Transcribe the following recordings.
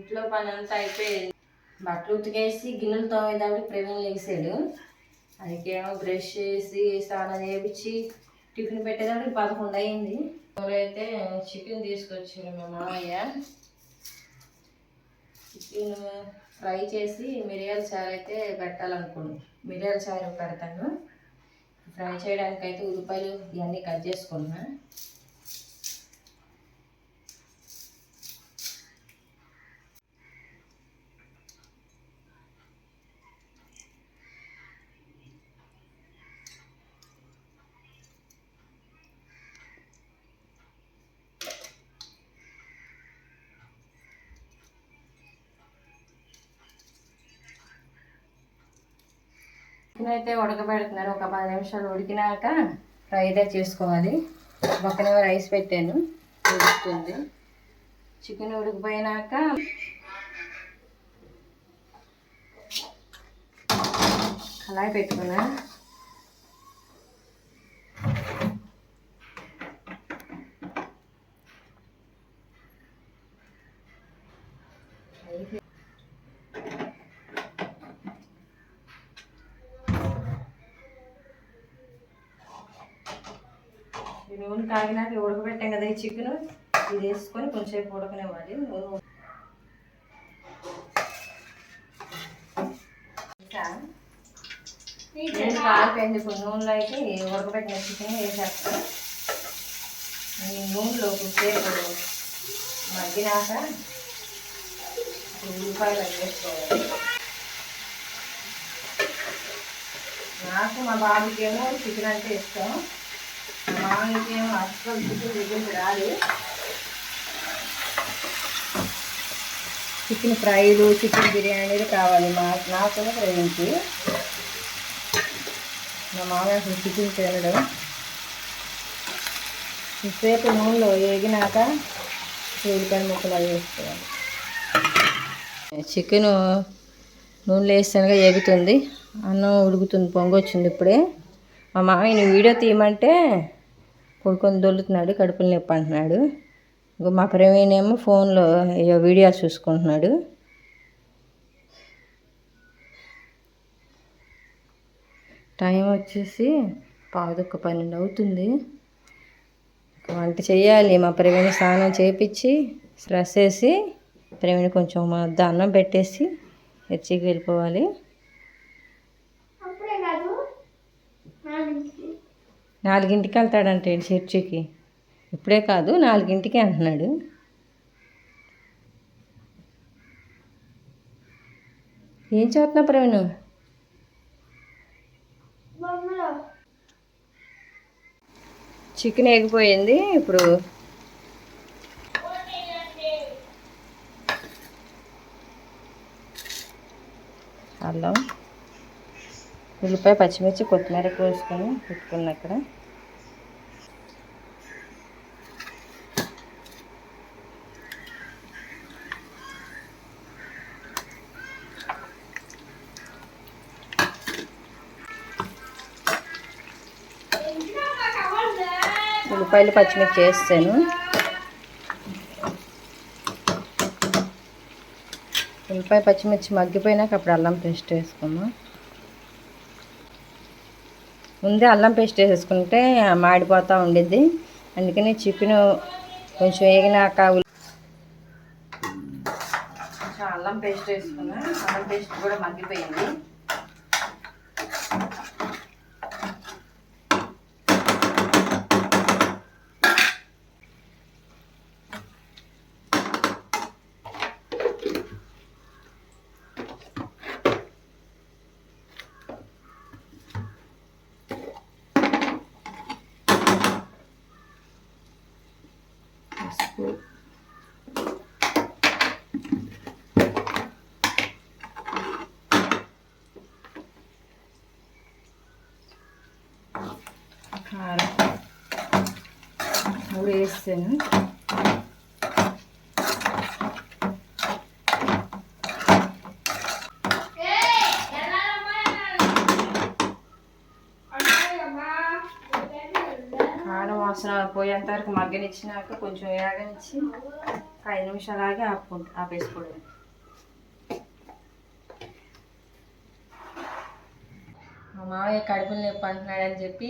ఇంట్లో పని అంతా అయిపోయింది. బట్టలు ఉతికేసి గిన్నెలు తోమేదానికి ప్రవీణ్ లేసాడు. అదికేమో బ్రష్ చేసి స్నానం చేయించి టిఫిన్ పెట్టేదానికి 11 అయింది. ఎవరైతే చికెన్ తీసుకొచ్చారు మా మామయ్య. చికెన్ ఫ్రై చేసి మిరియాల చారు అయితే పెట్టాలనుకున్నాను. మిరియాల చారు పెడతాను. ఫ్రై చేయడానికి అయితే ఉల్లిపాయలు ఇవన్నీ కట్ చేసుకున్నా. చికెన్ అయితే ఉడకబెడుతున్నారు. ఒక 10 నిమిషాలు ఉడికినాక ఫ్రై అయితే చేసుకోవాలి. పక్కనే రైస్ పెట్టాను, ఉడుకుతుంది. చికెన్ ఉడికిపోయినాక కళాయి పెట్టుకున్నా. నూనె కాగినాక ఉడకబెట్టాం కదా ఈ చికెన్, ఇది వేసుకొని కొంచెంసేపు ఉడకనివ్వాలి. కాలిపోయింది. ఇప్పుడు నూనెలో అయితే ఉడకబెట్టిన చికెన్ వేసేస్తాను. ఈ నూనెలో కొంచెంసేపు మగ్గినాక ఉల్లిపాయలు వేసుకోవాలి. నాకు మా బాబుకేమో చికెన్ అంటే ఇష్టం. మా మామయ్యకేమో అస్సలు చికెన్ దగ్గరికి రాదు. చికెన్ ఫ్రైలు, చికెన్ బిర్యానీలు కావాలి నాకు ప్రవీణ్కి. మా మామయ్య అసలు చికెన్ తినడం. ఇంతసేపు నూనెలో వేగినాక ఉల్లిపాయ ముక్కలు అవి వేసుకోవాలి. చికెన్ నూనెలో వేస్తానుగా ఎగుతుంది, అన్నం ఉడుకుతుంది, పొంగొచ్చింది ఇప్పుడే. మా మామయ్యని వీడియో తీయమంటే కొడుకొని దొల్లుతున్నాడు, కడుపులు నొప్పి అంటున్నాడు. ఇంకో మా ప్రవీణ్ ఏమో ఫోన్లో వీడియోలు చూసుకుంటున్నాడు. టైం వచ్చేసి 11:12 అవుతుంది. వంట చేయాలి. మా ప్రవీణ్ స్నానం చేయించి స్ట్రెస్ వేసి ప్రవీణ్ కొంచెం అన్నం పెట్టేసి చర్చికి వెళ్ళిపోవాలి. 4ంటికి వెళ్తాడంటే చర్చికి. ఇప్పుడే కాదు, 4ంటికి అంటున్నాడు. ఏం చదువుతున్నా ప్రవీణ్? చికెన్ ఎగిపోయింది. ఇప్పుడు అల్లం, ఉల్లిపాయ, పచ్చిమిర్చి, కొత్తిమీర కోసుకొని పెట్టుకున్నా. అక్కడ ఉల్లిపాయలు, పచ్చిమిర్చి వేస్తాను. ఉల్లిపాయ, పచ్చిమిర్చి మగ్గిపోయినాక అప్పుడు అల్లం పేస్ట్ వేసుకున్నాం. ముందే అల్లం పేస్ట్ వేసేసుకుంటే మాడిపోతూ ఉండిద్ది. అందుకని చికెన్ కొంచెం వేగినాక కొంచెం అల్లం పేస్ట్ వేసుకున్నా. అల్లం పేస్ట్ కూడా మగ్గిపోయింది. కారం 3 వేస్తాను. కారం వాసన పోయేంత వరకు మగ్గనిచ్చినాక కొంచెం వేగనిచ్చి 5 నిమిషాలు ఆగి ఆపేసుకోవడం. మా మామయ్య కడుపులు నొప్పి అంటున్నాడని చెప్పి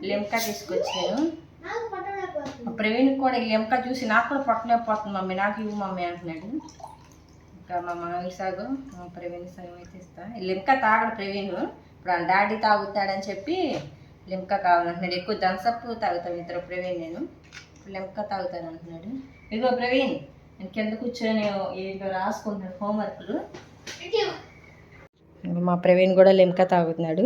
లిమ్కా తీసుకొచ్చాను. ప్రవీణ్ కూడా ఈ లిమ్కా చూసి నాకు కూడా పట్టలేకపోతుంది మమ్మీ, నాకు ఇవ్వు మమ్మీ అంటున్నాడు. ఇంకా మా మామయ్య సాగు మా ప్రవీణ్ సగం అయితే ఇస్తా. లిమ్కా తాగడు ప్రవీణ్, ఇప్పుడు డాడీ తాగుతాడని చెప్పి లిమ్కా కావాలంటున్నాడు. ఎక్కువ థమ్సప్ తాగుతాడు ఇద్దరు ప్రవీణ్, నేను లిమ్కా తాగుతాను అంటున్నాడు. ఇదిగో ప్రవీణ్ నేను కింద కూర్చొని ఏంటో రాసుకుంటున్నాడు హోంవర్క్లు. మా ప్రవీణ్ కూడా లిమ్కా తాగుతున్నాడు.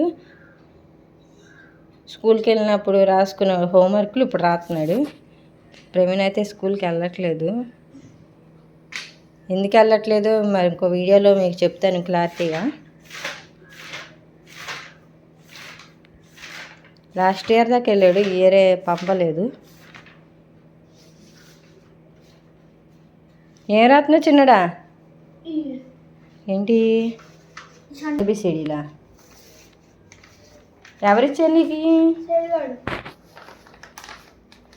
స్కూల్కి వెళ్ళినప్పుడు రాసుకున్న హోంవర్క్లు ఇప్పుడు రాస్తున్నాడు. ప్రవీణ్ అయితే స్కూల్కి వెళ్ళట్లేదు. ఎందుకు వెళ్ళట్లేదు మరి ఇంకో వీడియోలో మీకు చెప్తాను క్లారిటీగా. లాస్ట్ ఇయర్ దాకా వెళ్ళాడు, ఈ ఇయరే పంపలేదు. ఏం రాత్న చిన్నడా? ఏంటి ఏబిసిడీలా? ఎవరిచ్చారు నీకు?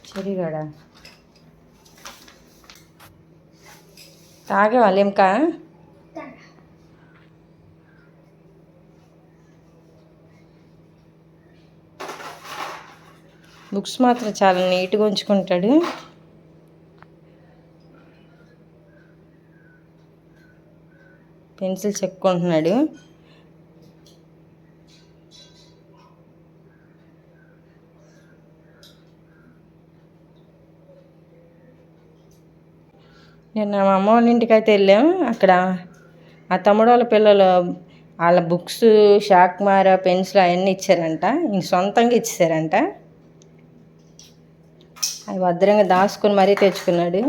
చెరిగాడా? తాగేవా లిమ్కా? బుక్స్ మాత్రం చాలా నీట్గా ఉంచుకుంటాడు. పెన్సిల్ చెక్కుంటున్నాడు. నేను మా అమ్మ వాళ్ళ ఇంటికి అయితే వెళ్ళాం. అక్కడ ఆ తమ్ముడు వాళ్ళ పిల్లలు వాళ్ళ బుక్స్, షార్ప్నర్, పెన్సిల్ అవన్నీ ఇచ్చారంట. ఇంక సొంతంగా ఇచ్చేసారంట. అవి భద్రంగా దాచుకొని మరీ తెచ్చుకున్నాడు.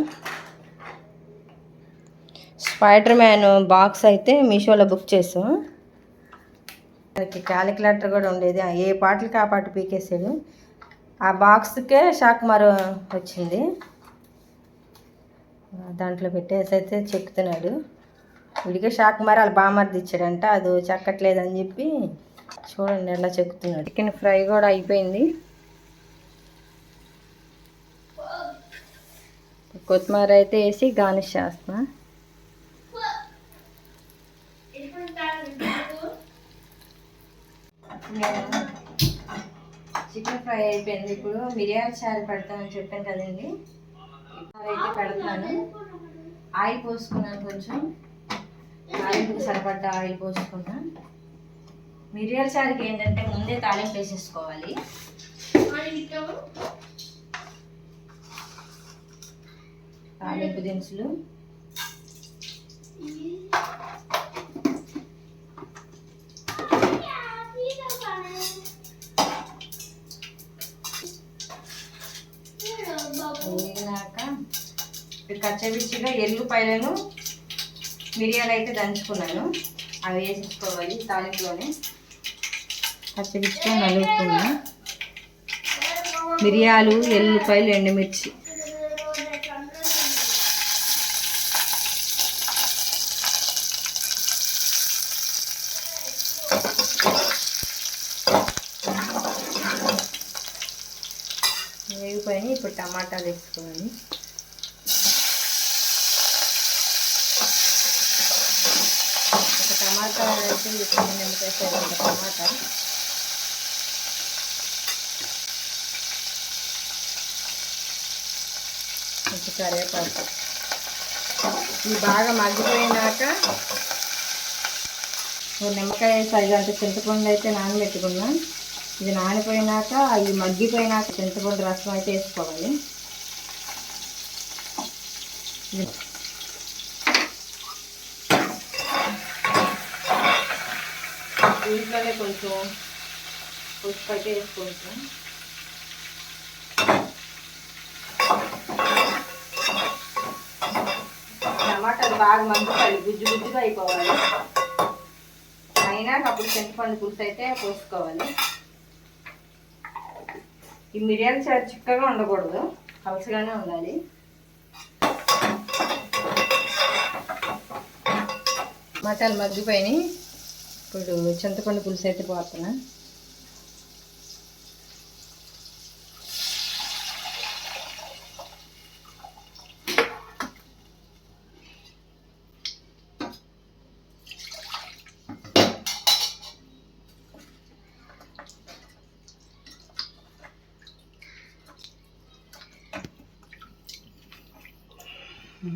స్పైడర్ మ్యాన్ బాక్స్ అయితే మీషోలో బుక్ చేసాం. దానికి క్యాలిక్యులేటర్ కూడా ఉండేది, ఏ పాటలకి ఆ పాట పీకేసాడు. ఆ బాక్స్కే షార్ప్నర్ వచ్చింది, దాంట్లో పెట్టేసి అయితే చెక్కుతున్నాడు. విడిగా షార్ప్నర్ వాళ్ళ బామర్ది ఇచ్చాడంట, అది చెక్కట్లేదని చెప్పి చూడండి ఎలా చెక్కుతున్నాడు. చికెన్ ఫ్రై కూడా అయిపోయింది. కొత్తిమీర అయితే వేసి గార్నిష్ చేస్తున్నా. చికెన్ ఫ్రై అయిపోయింది. ఇప్పుడు మిరియాల చారు పెడతానని చెప్పాను కదండి, అయితే పెడతాను. ఆయిల్ పోసుకున్నాను, కొంచెం ఆయిల్కి సరిపడ్డ ఆయిల్ పోసుకున్నాను. మిరియాల చారుకి ఏంటంటే ముందే తాలింపు వేసేసుకోవాలి. తాలింపు దినుసులు, వేగినాక కచ్చపిచ్చిగా ఎల్లుపాయలను మిరియాలు అయితే దంచుకున్నాను, అవి వేసేసుకోవాలి తాలింపులోనే. కచ్చపిచ్చిగా నలుపుకున్నా మిరియాలు, ఎల్లుపాయలు, ఎండుమిర్చి. వేగిపోయి ఇప్పుడు టమాటాలు వేసుకోవాలి. ఒక టమాటా వేసి నిమ్మకాయ టమాటా, కొంచెం కరివేపాకు. ఇవి బాగా మగ్గిపోయినాక నిమ్మకాయ సరిగంత చింతపండు అయితే నానబెట్టుకున్నా. ఇది నానిపోయినాక, ఇది మగ్గిపోయినాక చింతపండు రసం అయితే వేసుకోవాలి. దీంట్లోనే కొంచెం పసుపు అయితే వేసుకుంటాం. టమాటాలు బాగా మగ్గుతాయి, గుజ్జు గుజ్జుగా అయిపోవాలి. అయినా అప్పుడు చింతపండు పులుసు అయితే పోసుకోవాలి. ఈ మిరియాల చారు చిక్కగా ఉండకూడదు, పలచగానే ఉండాలి. టమాటాలు మగ్గిపోయినాయి. ఇప్పుడు చింతపండు పులుసు అయితే పోతున్నా. కొంచెం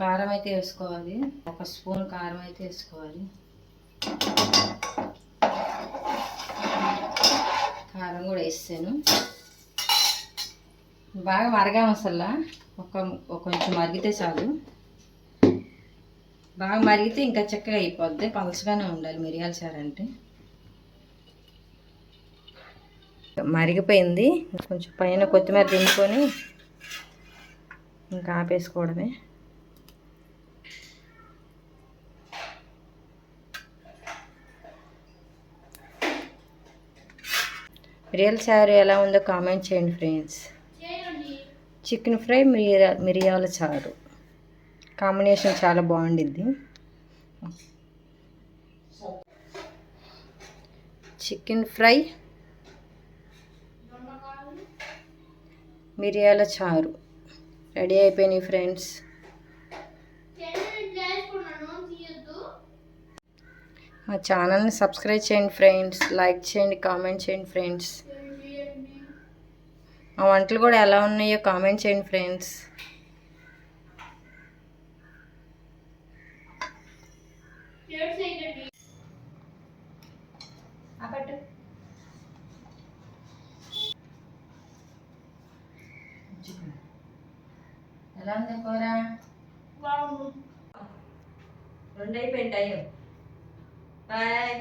కారం అయితే వేసుకోవాలి, 1 స్పూన్ కారం అయితే వేసుకోవాలి. కారం కూడా వేసాను. బాగా మరగా మసాలా కొంచెం మరిగితే చాలు. బాగా మరిగితే ఇంకా చక్కగా అయిపోద్ది. పలచగానే ఉండాలి మిరియాల చారు అంటే. మరిగిపోయింది. కొంచెం పైన కొత్తిమీర దింపుకొని ఇంకా ఆపేసుకోవడమే. మిరియాల చారు ఎలా ఉందో కామెంట్ చేయండి ఫ్రెండ్స్. చికెన్ ఫ్రై, మిరియాల చారు కాంబినేషన్ చాలా బాగుండిద్ది. చికెన్ ఫ్రై, మిరియాల చారు రెడీ అయిపోయినాయి ఫ్రెండ్స్. మా ఛానల్ని సబ్స్క్రైబ్ చేయండి ఫ్రెండ్స్, లైక్ చేయండి, కామెంట్ చేయండి ఫ్రెండ్స్. మా వంటలు కూడా ఎలా ఉన్నాయో కామెంట్ చేయండి ఫ్రెండ్స్. ఎలా ఉంది కూర? 2 అయిపోయింది టైం. బాయ్.